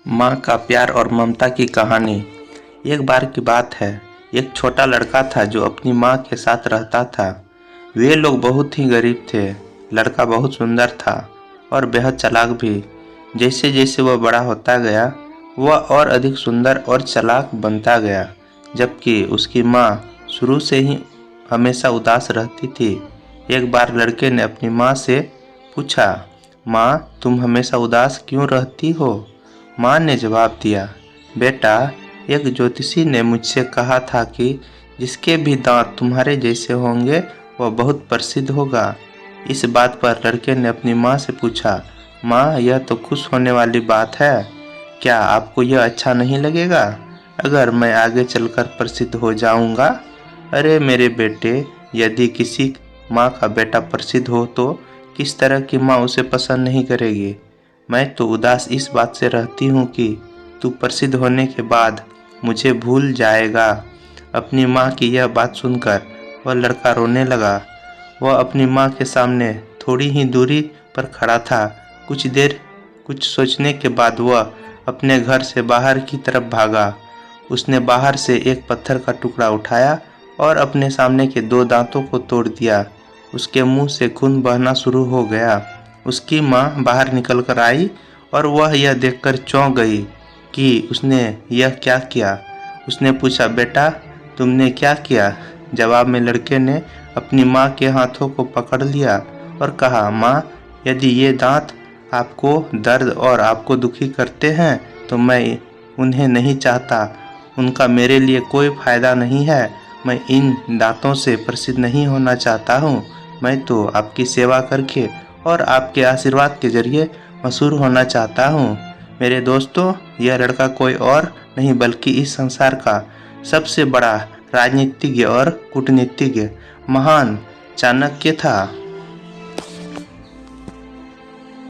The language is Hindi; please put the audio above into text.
माँ का प्यार और ममता की कहानी। एक बार की बात है, एक छोटा लड़का था जो अपनी माँ के साथ रहता था। वे लोग बहुत ही गरीब थे। लड़का बहुत सुंदर था और बेहद चालाक भी। जैसे जैसे वह बड़ा होता गया, वह और अधिक सुंदर और चालाक बनता गया, जबकि उसकी माँ शुरू से ही हमेशा उदास रहती थी। एक बार लड़के ने अपनी माँ से पूछा, माँ, तुम हमेशा उदास क्यों रहती हो? माँ ने जवाब दिया, बेटा, एक ज्योतिषी ने मुझसे कहा था कि जिसके भी दांत तुम्हारे जैसे होंगे वह बहुत प्रसिद्ध होगा। इस बात पर लड़के ने अपनी माँ से पूछा, माँ, यह तो खुश होने वाली बात है। क्या आपको यह अच्छा नहीं लगेगा अगर मैं आगे चलकर प्रसिद्ध हो जाऊंगा? अरे मेरे बेटे, यदि किसी माँ का बेटा प्रसिद्ध हो तो किस तरह की माँ उसे पसंद नहीं करेगी। मैं तो उदास इस बात से रहती हूँ कि तू प्रसिद्ध होने के बाद मुझे भूल जाएगा। अपनी माँ की यह बात सुनकर वह लड़का रोने लगा। वह अपनी माँ के सामने थोड़ी ही दूरी पर खड़ा था। कुछ देर कुछ सोचने के बाद वह अपने घर से बाहर की तरफ भागा। उसने बाहर से एक पत्थर का टुकड़ा उठाया और अपने सामने के दो दांतों को तोड़ दिया। उसके मुंह से खून बहना शुरू हो गया। उसकी माँ बाहर निकल कर आई और वह यह देखकर चौंक गई कि उसने यह क्या किया। उसने पूछा, बेटा, तुमने क्या किया? जवाब में लड़के ने अपनी माँ के हाथों को पकड़ लिया और कहा, माँ, यदि ये दांत आपको दर्द और आपको दुखी करते हैं तो मैं उन्हें नहीं चाहता। उनका मेरे लिए कोई फायदा नहीं है। मैं इन दांतों से प्रसिद्ध नहीं होना चाहता हूँ। मैं तो आपकी सेवा करके और आपके आशीर्वाद के जरिए मशहूर होना चाहता हूँ। मेरे दोस्तों, यह लड़का कोई और नहीं बल्कि इस संसार का सबसे बड़ा राजनीतिज्ञ और कूटनीतिज्ञ महान चाणक्य था।